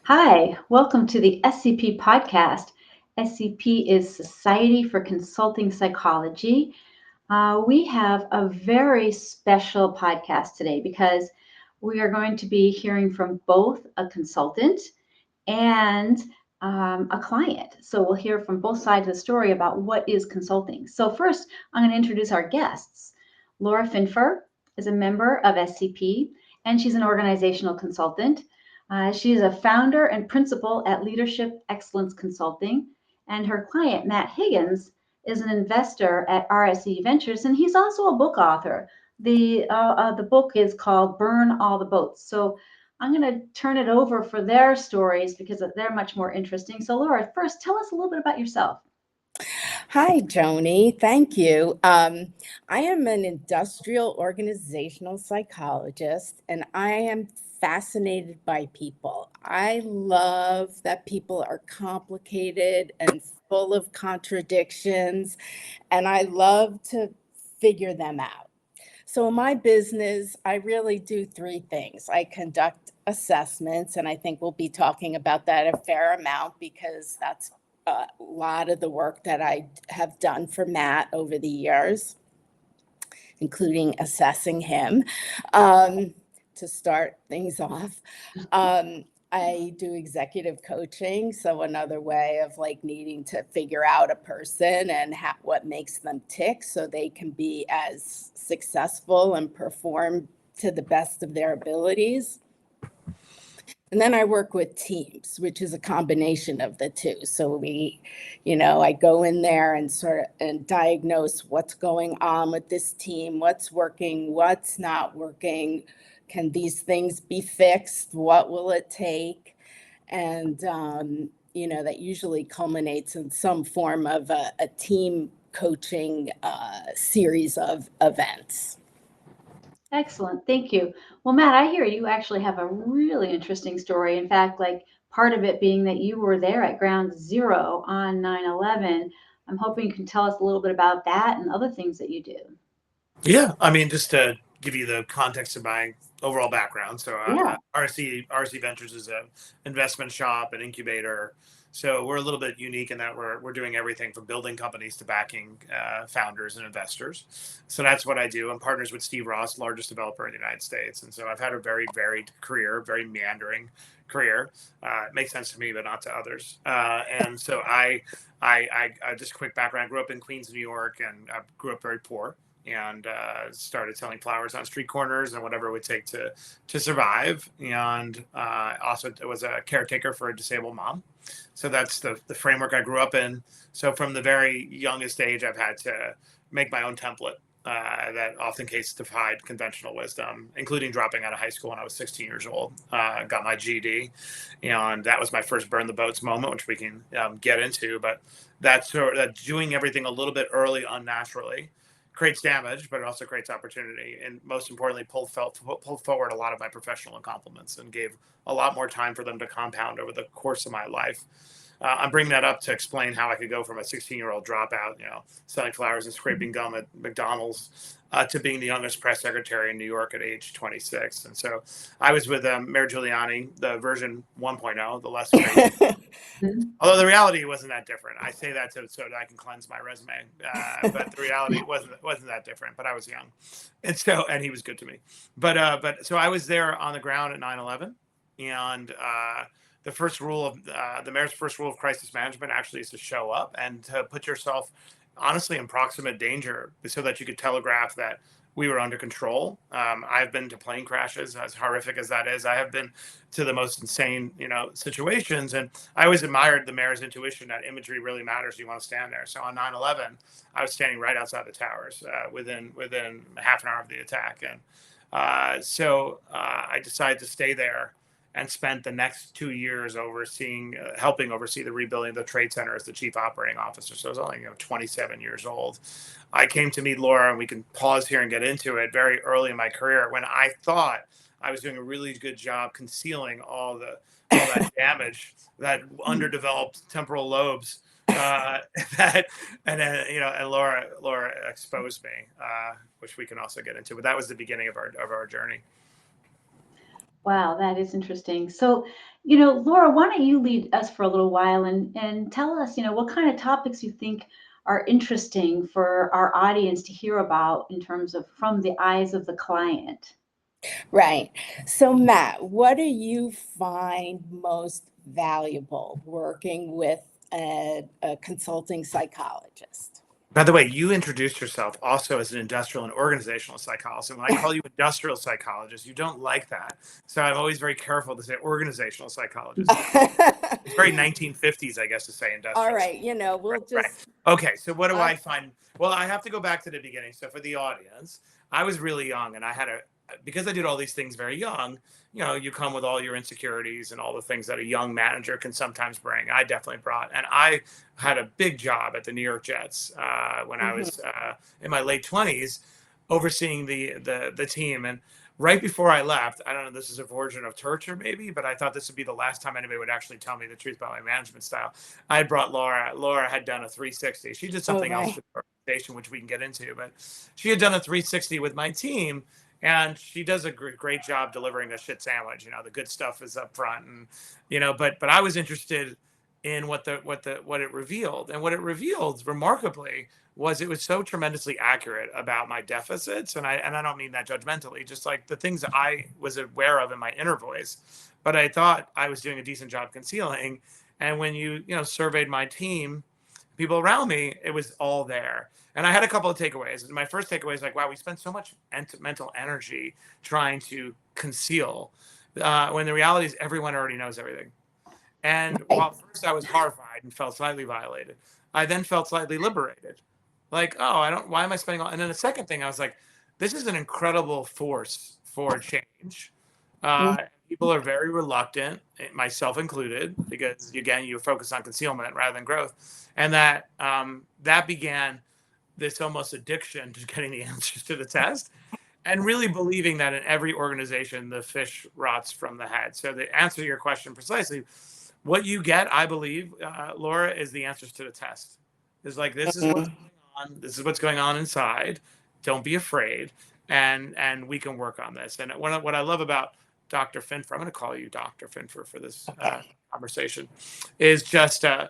Hi, welcome to the SCP Podcast. SCP is Society for Consulting Psychology. We have a very special podcast today because we are going to be hearing from both a consultant and a client. So we'll hear from both sides of the story about what is consulting. So first, I'm going to introduce our guests. Laura Finfer is a member of SCP, and she's an organizational consultant. She is a founder and principal at Leadership Excellence Consulting, and her client, Matt Higgins, is an investor at RSE Ventures, and he's also a book author. The book is called Burn All the Boats. So I'm going to turn it over for their stories because they're much more interesting. So Laura, first, tell us a little bit about yourself. Hi, Joanie. Thank you. I am an industrial organizational psychologist, and I am fascinated by people. I love that people are complicated and full of contradictions, and I love to figure them out. So, in my business, I really do three things. I conduct assessments, and I think we'll be talking about that a fair amount because that's a lot of the work that I have done for Matt over the years, including assessing him to start things off. I do executive coaching, so another way of like needing to figure out a person and what makes them tick so they can be as successful and perform to the best of their abilities. And then I work with teams, which is a combination of the two. So I go in there and and diagnose what's going on with this team, what's working, what's not working. Can these things be fixed? What will it take? And, that usually culminates in some form of a team coaching series of events. Excellent. Thank you. Well, Matt, I hear you actually have a really interesting story. In fact, like part of it being that you were there at ground zero on 9/11. I'm hoping you can tell us a little bit about that and other things that you do. Yeah, I mean, just to give you the context of my overall background. So Yeah. RSE Ventures is an investment shop, an incubator. So we're a little bit unique in that we're doing everything from building companies to backing founders and investors. So that's what I do. I'm partners with Steve Ross, largest developer in the United States. And so I've had a very varied career, very meandering career. It makes sense to me, but not to others. And so I just a quick background. I grew up in Queens, New York, and I grew up very poor and started selling flowers on street corners and whatever it would take to survive. And also was a caretaker for a disabled mom. So that's the framework I grew up in. So from the very youngest age, I've had to make my own template that often defied conventional wisdom, including dropping out of high school when I was 16 years old. Got my GED, and that was my first burn the boats moment, which we can get into. But that's that doing everything a little bit early unnaturally creates damage, but it also creates opportunity. And most importantly, pulled forward a lot of my professional accomplishments and gave a lot more time for them to compound over the course of my life. I'm bringing that up to explain how I could go from a 16-year-old dropout, selling flowers and scraping gum at McDonald's, to being the youngest press secretary in New York at age 26. And so I was with Mayor Giuliani, the version 1.0, the less crazy. Although the reality wasn't that different. I say that so that I can cleanse my resume, but the reality wasn't that different. But I was young, and he was good to me. But so I was there on the ground at 9/11, and the first rule of the mayor's first rule of crisis management actually is to show up and to put yourself honestly in proximate danger so that you could telegraph that we were under control. I've been to plane crashes, as horrific as that is. I have been to the most insane, situations. And I always admired the mayor's intuition that imagery really matters. You want to stand there. So on 9/11, I was standing right outside the towers within half an hour of the attack. And so I decided to stay there and spent the next 2 years helping oversee the rebuilding of the Trade Center as the chief operating officer. So I was only 27 years old. I came to meet Laura, and we can pause here and get into it, very early in my career when I thought I was doing a really good job concealing all that damage, that underdeveloped temporal lobes. And Laura exposed me, which we can also get into. But that was the beginning of our journey. Wow, that is interesting. So, Laura, why don't you lead us for a little while and tell us, what kind of topics you think are interesting for our audience to hear about in terms of from the eyes of the client? Right. So, Matt, what do you find most valuable working with a consulting psychologist? By the way, you introduced yourself also as an industrial and organizational psychologist. And when I call you industrial psychologist, you don't like that. So I'm always very careful to say organizational psychologist. It's very 1950s, I guess, to say All industrial. right, we'll Right. just. Okay, so what do I find? Well, I have to go back to the beginning. So for the audience, I was really young and because I did all these things very young, you come with all your insecurities and all the things that a young manager can sometimes bring. I definitely brought, and I had a big job at the New York Jets when I was in my late 20s, overseeing the team. And right before I left, I don't know, this is a version of torture maybe, but I thought this would be the last time anybody would actually tell me the truth about my management style. I had brought Laura. Laura had done a 360. She did something else for the organization, which we can get into, but she had done a 360 with my team. And she does a great job delivering a shit sandwich. The good stuff is up front, and but I was interested in what it revealed, and what it revealed remarkably was it was so tremendously accurate about my deficits, and I don't mean that judgmentally, just like the things that I was aware of in my inner voice, but I thought I was doing a decent job concealing. And when you surveyed my team, people around me, it was all there. And I had a couple of takeaways. My first takeaway is like, wow, we spend so much mental energy trying to conceal when the reality is everyone already knows everything. And while first I was horrified and felt slightly violated, I then felt slightly liberated. Like, oh, why am I spending all? And then the second thing, I was like, this is an incredible force for change. People are very reluctant, myself included, because again, you focus on concealment rather than growth. And that began this almost addiction to getting the answers to the test, and really believing that in every organization, the fish rots from the head. So to answer your question precisely, what you get, I believe, Laura, is the answers to the test. It's like, this is what's going on. This is what's going on inside. Don't be afraid. And we can work on this. And what I love about Dr. Finfer, I'm going to call you Dr. Finfer for this conversation, is just the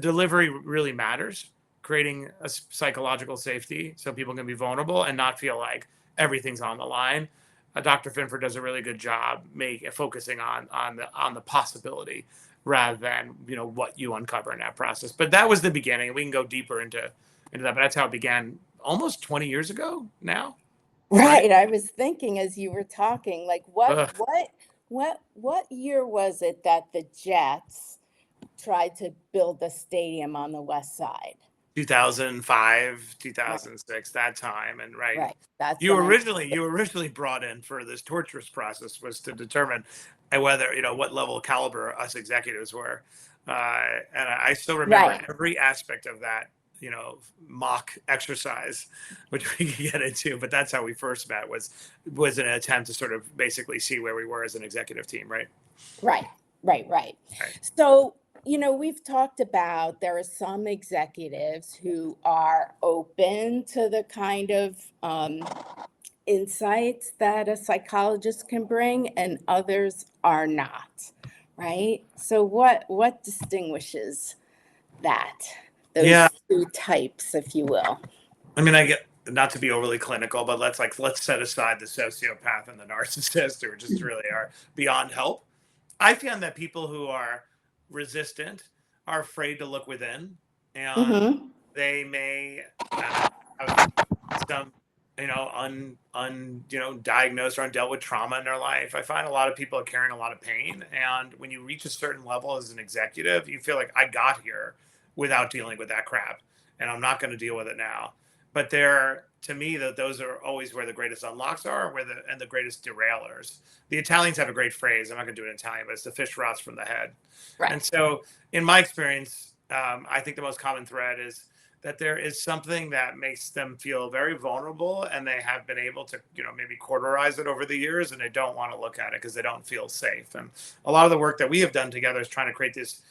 delivery really matters. Creating a psychological safety so people can be vulnerable and not feel like everything's on the line. Dr. Finfer does a really good job focusing on the possibility rather than what you uncover in that process. But that was the beginning. We can go deeper into that, but that's how it began almost 20 years ago now. Right. I was thinking as you were talking, like what year was it that the Jets tried to build the stadium on the West Side? 2005, 2006, that time. And right. That's you originally brought in for this torturous process was to determine whether, what level of caliber us executives were. And I still remember every aspect of that, mock exercise, which we can get into, but that's how we first met was an attempt to sort of basically see where we were as an executive team. Right. So, we've talked about there are some executives who are open to the kind of insights that a psychologist can bring, and others are not, right? So what distinguishes those two types, if you will? I mean, I get, not to be overly clinical, but let's set aside the sociopath and the narcissist, who just really are beyond help. I find that people who are resistant are afraid to look within, and they may have some, diagnosed or undealt with trauma in their life. I find a lot of people are carrying a lot of pain, and when you reach a certain level as an executive, you feel like, I got here without dealing with that crap, and I'm not going to deal with it now. But to me, those are always where the greatest unlocks are, and the greatest derailers. The Italians have a great phrase. I'm not going to do it in Italian, but it's the fish rots from the head. Right. And so, in my experience, I think the most common thread is that there is something that makes them feel very vulnerable, and they have been able to, maybe cauterize it over the years, and they don't want to look at it because they don't feel safe. And a lot of the work that we have done together is trying to create this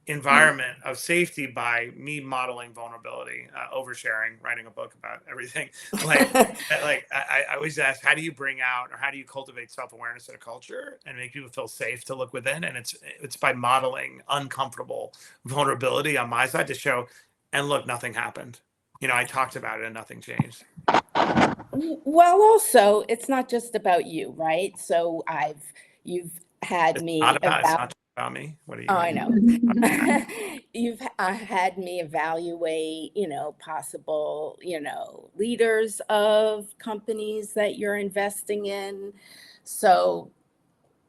environment of safety by me modeling vulnerability, oversharing, writing a book about everything. I always ask, how do you bring out, or how do you cultivate self-awareness in a culture and make people feel safe to look within? And it's by modeling uncomfortable vulnerability on my side to show, and look, nothing happened. I talked about it and nothing changed. Well, also, it's not just about you, right? So you've had me It's not just about me. What do you? Oh, I know. You've had me evaluate, possible, leaders of companies that you're investing in. So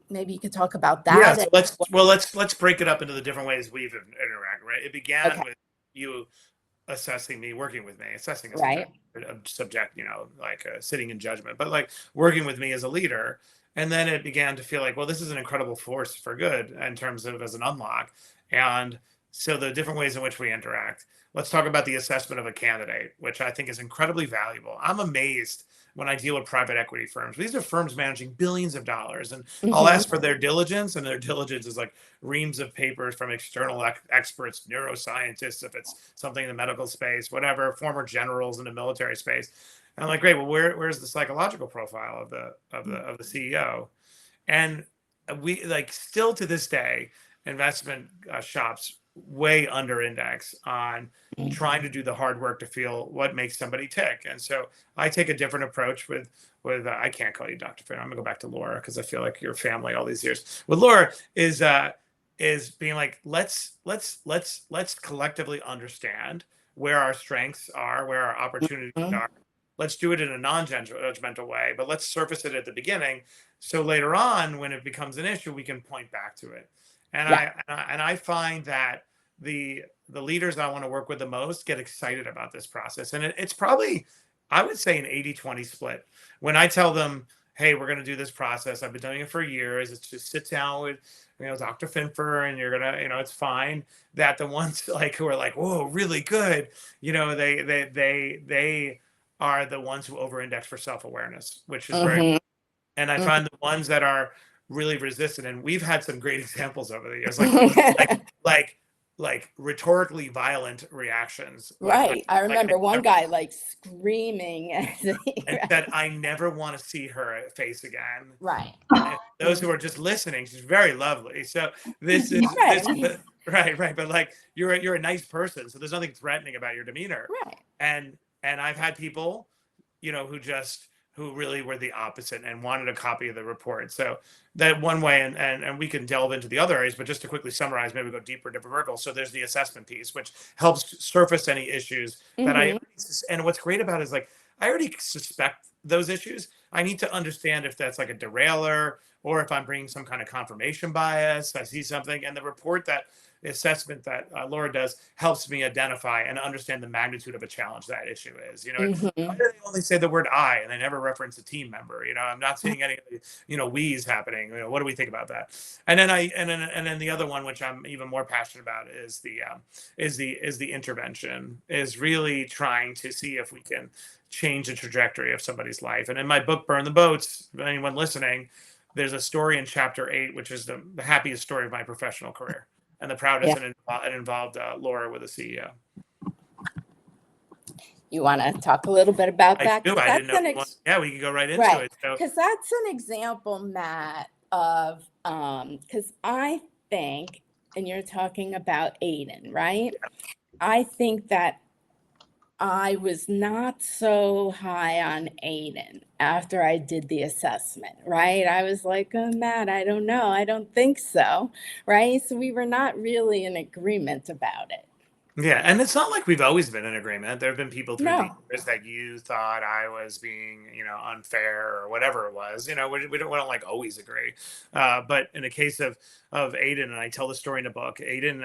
maybe you could talk about that. Yeah. So let's break it up into the different ways we've interacted. Right. It began with you assessing me, working with me, assessing a subject, like sitting in judgment, but like working with me as a leader. And then it began to feel like, well, this is an incredible force for good in terms of as an unlock. And so the different ways in which we interact. Let's talk about the assessment of a candidate, which I think is incredibly valuable. I'm amazed when I deal with private equity firms. These are firms managing billions of dollars, and I'll ask for their diligence, and their diligence is like reams of papers from external experts, neuroscientists, if it's something in the medical space, whatever, former generals in the military space. And I'm like, great. Well, where's the psychological profile of the CEO? And we still to this day, investment shops way under index on trying to do the hard work to feel what makes somebody tick. And so I take a different approach with I can't call you Dr. Finner. I'm gonna go back to Laura because I feel like your family all these years. With Laura is being like, let's collectively understand where our strengths are, where our opportunities are. Let's do it in a non-judgmental way, but let's surface it at the beginning. So later on, when it becomes an issue, we can point back to it. And I find that the leaders I want to work with the most get excited about this process. And it's probably, I would say, an 80-20 split. When I tell them, hey, we're going to do this process, I've been doing it for years. It's just sit down with, Dr. Finfer, and you're going to, it's fine. That the ones who are like, whoa, really good, they are the ones who over-index for self-awareness, which is very, and I find the ones that are really resistant, and we've had some great examples over the years, like rhetorically violent reactions. Right. I remember one guy screaming and said, I never want to see her face again. Right. And those who are just listening, she's very lovely. So this is right. But you're a nice person, so there's nothing threatening about your demeanor. Right. And I've had people, who really were the opposite and wanted a copy of the report. So that one way, and we can delve into the other areas, but just to quickly summarize, maybe go deeper, different verticals. So there's the assessment piece, which helps surface any issues that and what's great about it is I already suspect those issues. I need to understand if that's like a derailer or if I'm bringing some kind of confirmation bias. I see something, and the assessment that Laura does helps me identify and understand the magnitude of a challenge that issue is. Why do they only say the word I and they never reference a team member? I'm not seeing any, we's happening. What do we think about that? And then the other one, which I'm even more passionate about, is the intervention. Is really trying to see if we can change the trajectory of somebody's life. And in my book, Burn the Boats, anyone listening, there's a story in chapter 8, which is the happiest story of my professional career. And the proudest, and it involved Laura with a CEO. You want to talk a little bit about that? I didn't know. We can go right into it. Because that's an example, Matt, of because I think, and you're talking about Aiden, right? Yeah. I think that I was not so high on Aiden after I did the assessment, right? I was like, oh, Matt, I don't know. I don't think so, right? So we were not really in agreement about it. Yeah, and it's not like we've always been in agreement. There have been people through the years that you thought I was being, unfair or whatever it was. We don't always agree. But in the case of Aiden, and I tell the story in the book, Aiden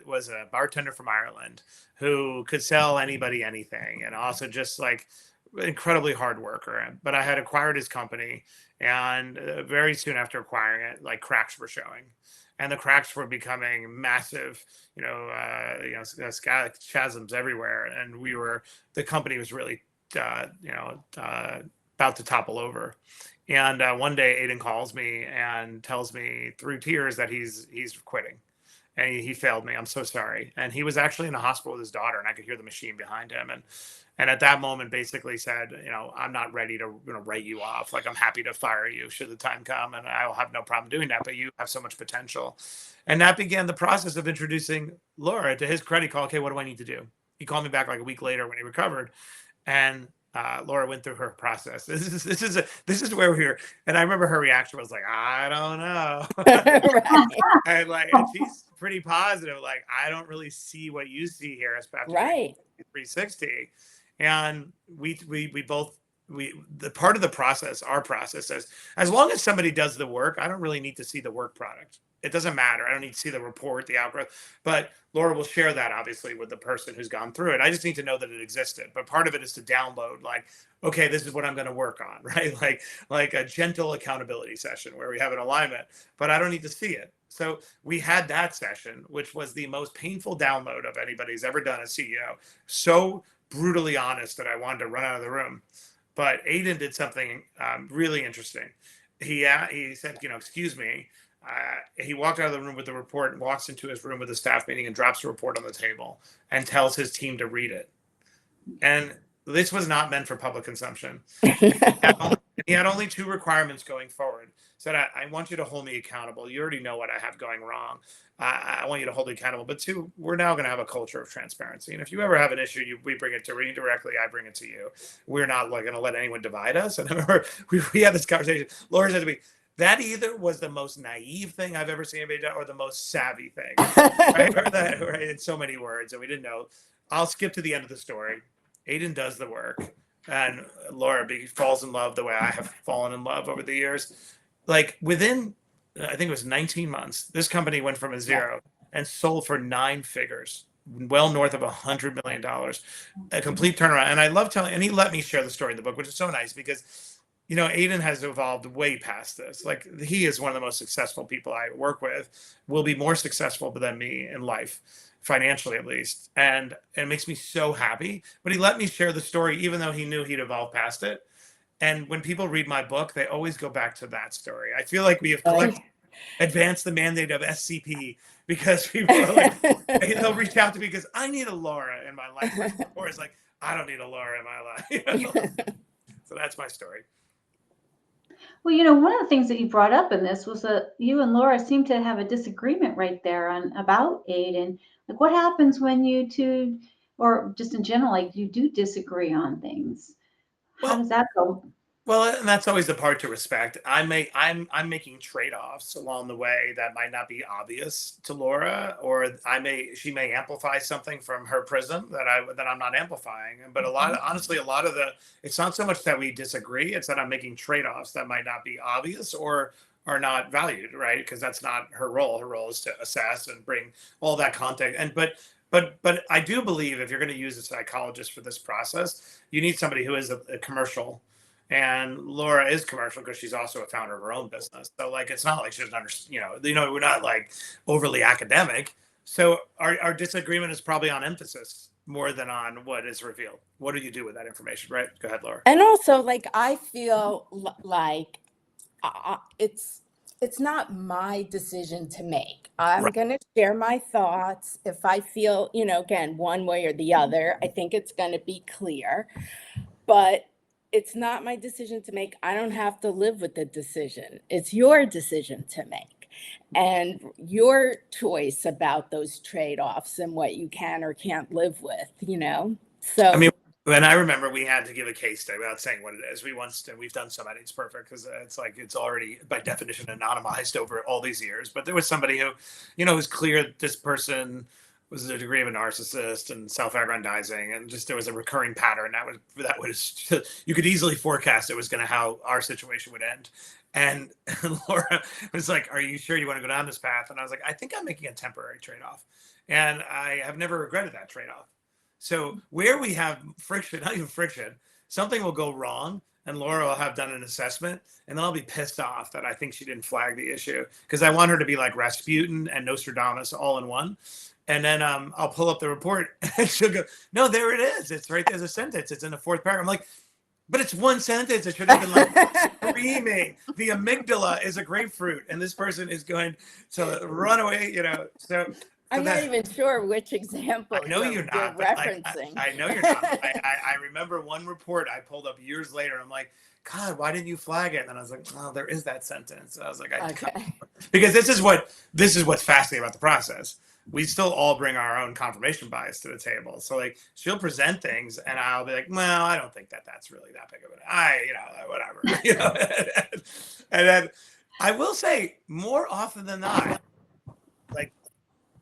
was a bartender from Ireland who could sell anybody anything, and also just incredibly hard worker. But I had acquired his company, and very soon after acquiring it, cracks were showing. And the cracks were becoming massive, chasms everywhere. And the company was really, about to topple over. And one day Aiden calls me and tells me through tears that he's quitting. and he failed me. I'm so sorry. And he was actually in the hospital with his daughter, and I could hear the machine behind him. And at that moment, basically said, I'm not ready to write you off. Like, I'm happy to fire you should the time come, and I will have no problem doing that. But you have so much potential. And that began the process of introducing Laura. To his credit, he called, okay, what do I need to do? He called me back like a week later when he recovered, and Laura went through her process. This is where we were, and I remember her reaction was like, I don't know. Right. and she's pretty positive. Like, I don't really see what you see here, especially right. 360. And we both the part of the process, our process says, as long as somebody does the work, I don't really need to see the work product. It doesn't matter. I don't need to see the report, the outgrowth, but Laura will share that obviously with the person who's gone through it. I just need to know that it existed. But part of it is to download, like, okay, this is what I'm going to work on, right? Like a gentle accountability session where we have an alignment, but I don't need to see it. So we had that session, which was the most painful download of anybody's ever done as CEO. So brutally honest that I wanted to run out of the room. But Aiden did something really interesting. He said, excuse me. He walked out of the room with the report and walks into his room with a staff meeting and drops the report on the table and tells his team to read it. And this was not meant for public consumption. He had only 2 requirements going forward. Said, I want you to hold me accountable. You already know what I have going wrong. I want you to hold me accountable. But 2, we're now going to have a culture of transparency. And if you ever have an issue, we bring it to me directly. I bring it to you. We're not going to let anyone divide us. And I remember we had this conversation. Laura said to me, that either was the most naive thing I've ever seen anybody do or the most savvy thing. I heard that right, in so many words, and we didn't know. I'll skip to the end of the story. Aiden does the work, and Laura falls in love the way I have fallen in love over the years. Like, within, I think it was 19 months, this company went from a 0 and sold for 9 figures, well north of $100 million, a complete turnaround. And I love telling, and he let me share the story in the book, which is so nice because Aiden has evolved way past this. Like, he is one of the most successful people I work with, will be more successful than me in life, financially at least. And it makes me so happy. But he let me share the story, even though he knew he'd evolved past it. And when people read my book, they always go back to that story. I feel like we have advanced the mandate of SCP because people are like, they'll reach out to me because I need a Laura in my life. Or it's like, I don't need a Laura in my life. So that's my story. Well, one of the things that you brought up in this was that you and Laura seem to have a disagreement right there about Aiden. Like, what happens when you two, or just in general, like, you do disagree on things? How does that go? Well, and that's always the part to respect. I'm making trade-offs along the way that might not be obvious to Laura, or she may amplify something from her prism that I'm not amplifying. But honestly, it's not so much that we disagree; it's that I'm making trade-offs that might not be obvious or are not valued, right? Because that's not her role. Her role is to assess and bring all that context. But I do believe if you're going to use a psychologist for this process, you need somebody who is a commercial. And Laura is commercial because she's also a founder of her own business. So, like, it's not like she doesn't understand, we're not like overly academic. So our disagreement is probably on emphasis more than on what is revealed. What do you do with that information, right? Go ahead, Laura. And also, like, I feel like it's not my decision to make. I'm going to share my thoughts. If I feel, again, one way or the other, I think it's going to be clear. But it's not my decision to make. I don't have to live with the decision. It's your decision to make. And your choice about those trade-offs and what you can or can't live with, So I mean, and I remember we had to give a case study without saying what it is. We've done so many, it's perfect because it's like it's already by definition anonymized over all these years. But there was somebody who, who's clear this person was a degree of a narcissist and self-aggrandizing, and just there was a recurring pattern that was you could easily forecast it was going to how our situation would end. And Laura was like, "Are you sure you want to go down this path?" And I was like, "I think I'm making a temporary trade-off, and I have never regretted that trade-off." So where we have friction, not even friction, something will go wrong, and Laura will have done an assessment, and then I'll be pissed off that I think she didn't flag the issue because I want her to be like Rasputin and Nostradamus all in one. And then I'll pull up the report and she'll go, "No, there it is. It's right there's a sentence. It's in the 4th paragraph." I'm like, but it's one sentence. It should have been like screaming. The amygdala is a grapefruit, and this person is going to run away. So I'm not even sure which example I know you're not, but referencing. I know you're not. I remember one report I pulled up years later. I'm like, God, why didn't you flag it? And then I was like, oh, there is that sentence. I was like, Okay. because this is what's fascinating about the process. We still all bring our own confirmation bias to the table. So like, she'll present things, and I'll be like, well, I don't think that's really that big of an whatever, and then I will say more often than not, like,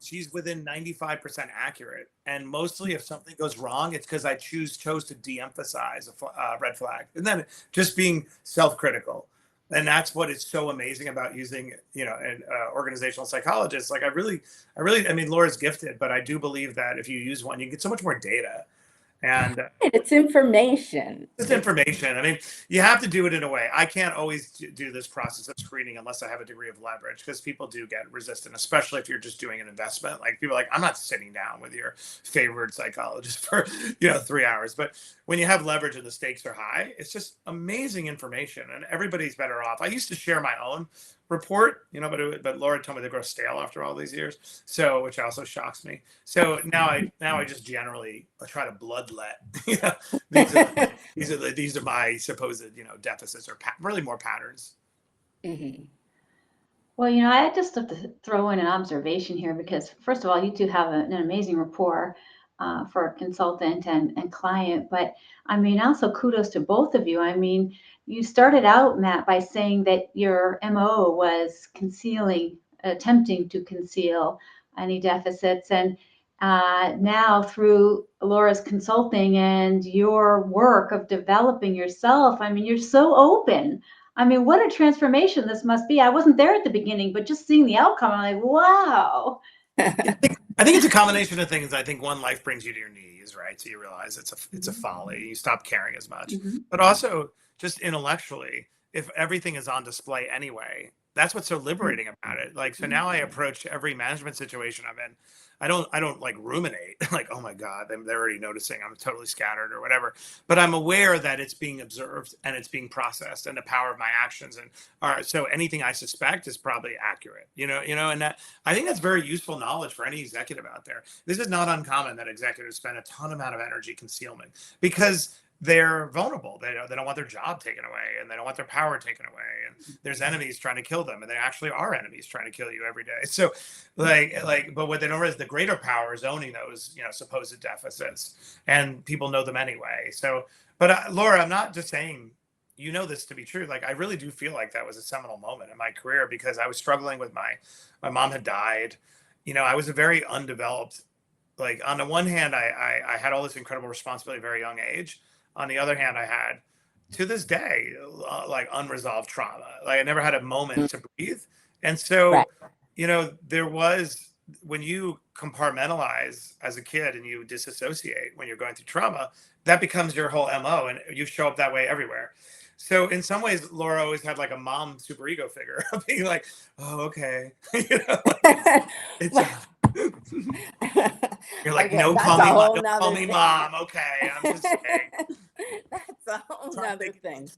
she's within 95% accurate. And mostly if something goes wrong, it's because I chose to de-emphasize a red flag. And then just being self-critical. And that's what is so amazing about using, an organizational psychologist. Like I mean, Laura's gifted, but I do believe that if you use one, you get so much more data. And it's information. It's information. I mean, you have to do it in a way. I can't always do this process of screening unless I have a degree of leverage, because people do get resistant, especially if you're just doing an investment. Like, people are like, I'm not sitting down with your favorite psychologist for 3 hours. But when you have leverage and the stakes are high, it's just amazing information, and everybody's better off. I used to share my own report, but Laura told me they grow stale after all these years, so, which also shocks me. So now I just generally try to bloodlet. These are my supposed deficits, or really more patterns. Mm-hmm. Well, I just have to throw in an observation here, because first of all, you two have an amazing rapport for a consultant and client. But I mean, also kudos to both of you. I mean, you started out, Matt, by saying that your MO was attempting to conceal any deficits. And now through Laura's consulting and your work of developing yourself, I mean, you're so open. I mean, what a transformation this must be. I wasn't there at the beginning, but just seeing the outcome, I'm like, wow. I think it's a combination of things. I think one, life brings you to your knees, right? So you realize it's a folly. You stop caring as much. Mm-hmm. But also, just intellectually, if everything is on display anyway, that's what's so liberating about it. Like, so now I approach every management situation I'm in. I don't like ruminate, like, oh my God, they're already noticing I'm totally scattered or whatever. But I'm aware that it's being observed and it's being processed, and the power of my actions. And so anything I suspect is probably accurate, and that, I think that's very useful knowledge for any executive out there. This is not uncommon that executives spend a ton amount of energy concealment, because they're vulnerable. They don't want their job taken away, and they don't want their power taken away. And there's enemies trying to kill them, and there actually are enemies trying to kill you every day. So but what they don't realize, the greater power is owning those, supposed deficits, and people know them anyway. So, but Laura, I'm not just saying, this to be true. Like, I really do feel like that was a seminal moment in my career, because I was struggling with my mom had died. I was a very undeveloped, like, on the one hand, I had all this incredible responsibility at a very young age. On the other hand, I had, to this day, like, unresolved trauma. Like, I never had a moment to breathe. And so, right. There was, when you compartmentalize as a kid and you disassociate when you're going through trauma, that becomes your whole MO, and you show up that way everywhere. So in some ways, Laura always had like a mom superego figure of being like, oh, okay. It's you're like, okay, no, call me mom. Okay, I'm just saying. That's a whole other thing.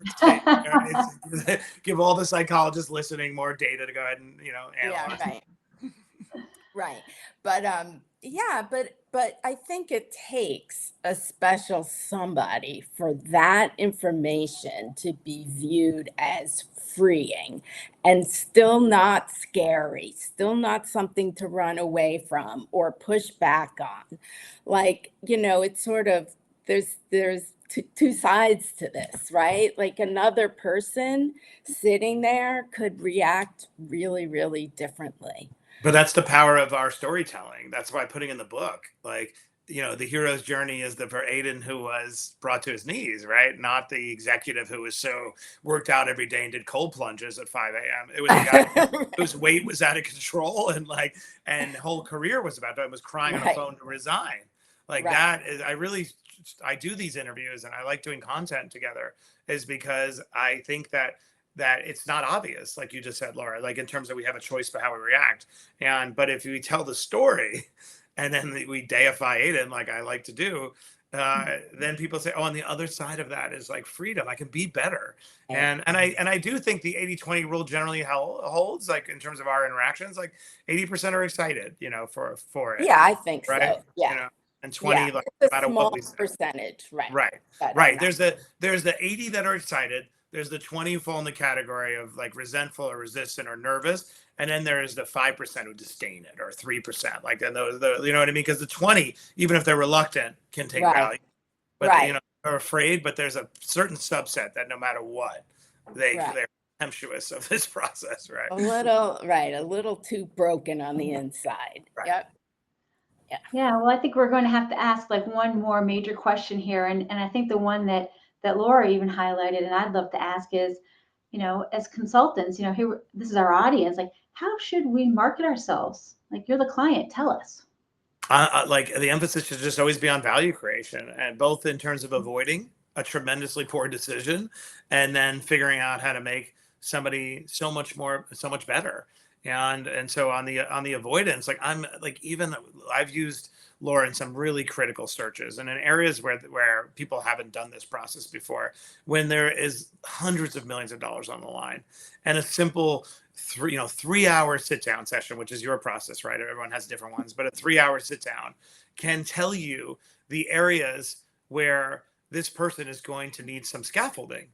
Give all the psychologists listening more data to go ahead and analyze. Yeah, right. But but I think it takes a special somebody for that information to be viewed as freeing and still not scary, still not something to run away from or push back on. Like, it's sort of, there's two sides to this, right? Like, another person sitting there could react really, really differently. But that's the power of our storytelling. That's why putting in the book, like, the hero's journey is for Aiden, who was brought to his knees, right? Not the executive who was so worked out every day and did cold plunges at 5 a.m. It was the guy whose weight was out of control, and whole career was about that, was crying on the phone to resign. Like, that is, I do these interviews, and I like doing content together, is because I think that it's not obvious, like you just said, Laura, like, in terms of we have a choice for how we react. But if we tell the story and then we deify Aiden, like I like to do, then people say, oh, on the other side of that is like freedom. I can be better. Right. And I do think the 80-20 rule generally holds, like in terms of our interactions, like 80% are excited, for it. Yeah, I think Right. so. Yeah. And 20, Yeah. like It's no a matter small what we say. percentage. Right. Right. But Right. There's the 80 that are excited. There's the 20 who fall in the category of like resentful or resistant or nervous. And then there's the 5% who disdain it, or 3%. Like, and those, you know what I mean? Because the 20, even if they're reluctant, can take right. value. But Right. are afraid. But there's a certain subset that no matter what, Right. they're contemptuous of this process. Right. A little too broken on the inside. Right. Yep. Yeah, well, I think we're going to have to ask like one more major question here. And I think the one that Laura even highlighted, and I'd love to ask is, as consultants, here, this is our audience, like, how should we market ourselves? Like, you're the client, tell us. Like the emphasis should just always be on value creation, and both in terms of avoiding a tremendously poor decision, and then figuring out how to make somebody so much better. And so on the avoidance, like I've used Laura in some really critical searches, and in areas where people haven't done this process before, when there is hundreds of millions of dollars on the line, and a simple 3-hour sit down session, which is your process, right? Everyone has different ones, but a 3-hour sit down can tell you the areas where this person is going to need some scaffolding.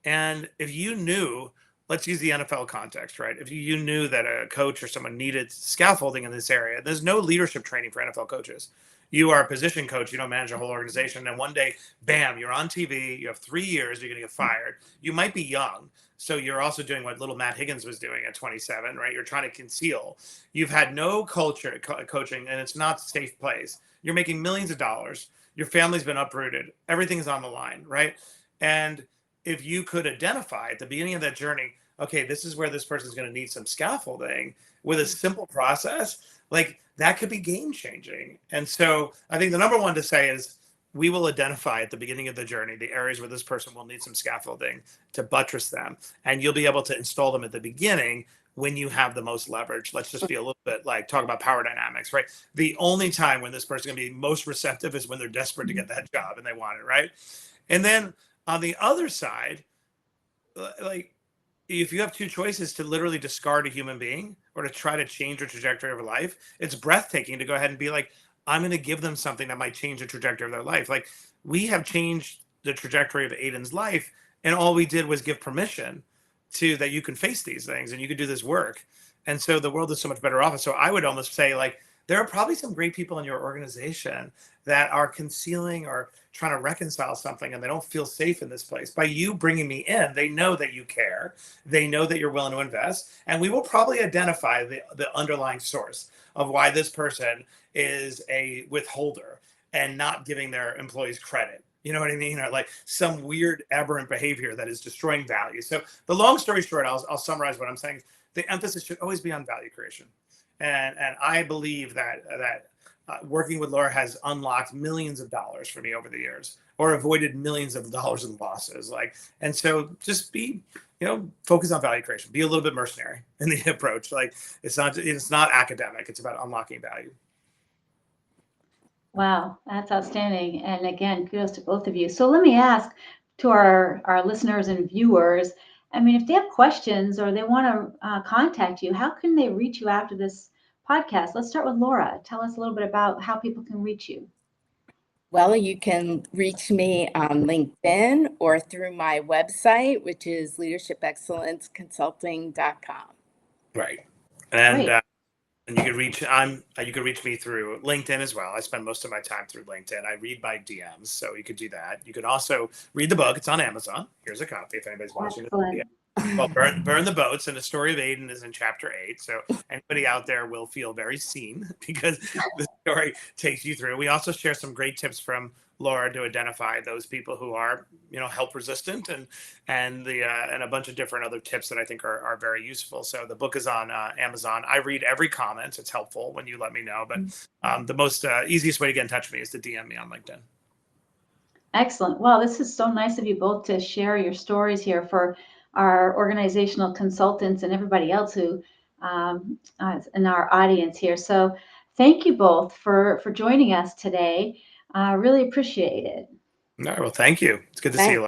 And if you knew, let's use the NFL context, right? If you knew that a coach or someone needed scaffolding in this area, there's no leadership training for NFL coaches. You are a position coach, you don't manage a whole organization. And one day, bam, you're on TV, you have 3 years, you're going to get fired. You might be young. So you're also doing what little Matt Higgins was doing at 27, right? You're trying to conceal. You've had no culture coaching, and it's not a safe place. You're making millions of dollars. Your family's been uprooted. Everything's on the line, right? And if you could identify at the beginning of that journey, okay, this is where this person's going to need some scaffolding with a simple process, like that could be game changing. And so I think the number one to say is, we will identify at the beginning of the journey the areas where this person will need some scaffolding to buttress them. And you'll be able to install them at the beginning when you have the most leverage. Let's just be a little bit like talk about power dynamics, right? The only time when this person is going to be most receptive is when they're desperate to get that job and they want it, right? And then on the other side, like if you have two choices to literally discard a human being or to try to change the trajectory of life, it's breathtaking to go ahead and be like, I'm going to give them something that might change the trajectory of their life. Like we have changed the trajectory of Aiden's life, and all we did was give permission to that you can face these things and you can do this work. And so the world is so much better off. So I would almost say, like, there are probably some great people in your organization that are concealing or trying to reconcile something, and they don't feel safe in this place. By you bringing me in, they know that you care. They know that you're willing to invest. And we will probably identify the underlying source of why this person is a withholder and not giving their employees credit. You know what I mean? Or like some weird aberrant behavior that is destroying value. So the long story short, I'll summarize what I'm saying. The emphasis should always be on value creation. And I believe that working with Laura has unlocked millions of dollars for me over the years, or avoided millions of dollars in losses. And so just be, focus on value creation. Be a little bit mercenary in the approach. Like it's not academic. It's about unlocking value. Wow, that's outstanding. And again, kudos to both of you. So let me ask to our listeners and viewers, I mean, if they have questions or they want to contact you, how can they reach you after this podcast? Let's start with Laura. Tell us a little bit about how people can reach you. Well, you can reach me on LinkedIn or through my website, which is leadershipexcellenceconsulting.com. Right. And you can reach me through LinkedIn as well. I spend most of my time through LinkedIn. I read my DMs, so you could do that. You could also read the book. It's on Amazon. Here's a copy if anybody's watching. Well, Burn the Boats, and the story of Aiden is in chapter 8. So anybody out there will feel very seen because the story takes you through. We also share some great tips from Laura to identify those people who are, help resistant, and a bunch of different other tips that I think are very useful. So the book is on Amazon. I read every comment. It's helpful when you let me know. But the most easiest way to get in touch with me is to DM me on LinkedIn. Excellent. Well, this is so nice of you both to share your stories here for our organizational consultants and everybody else who in our audience here. So thank you both for joining us today. Really appreciate it. All right. Well, thank you. It's good to see you.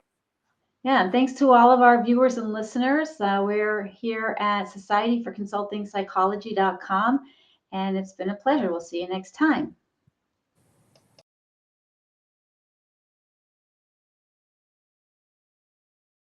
Yeah, and thanks to all of our viewers and listeners. We're here at societyforconsultingpsychology.com, and it's been a pleasure. We'll see you next time.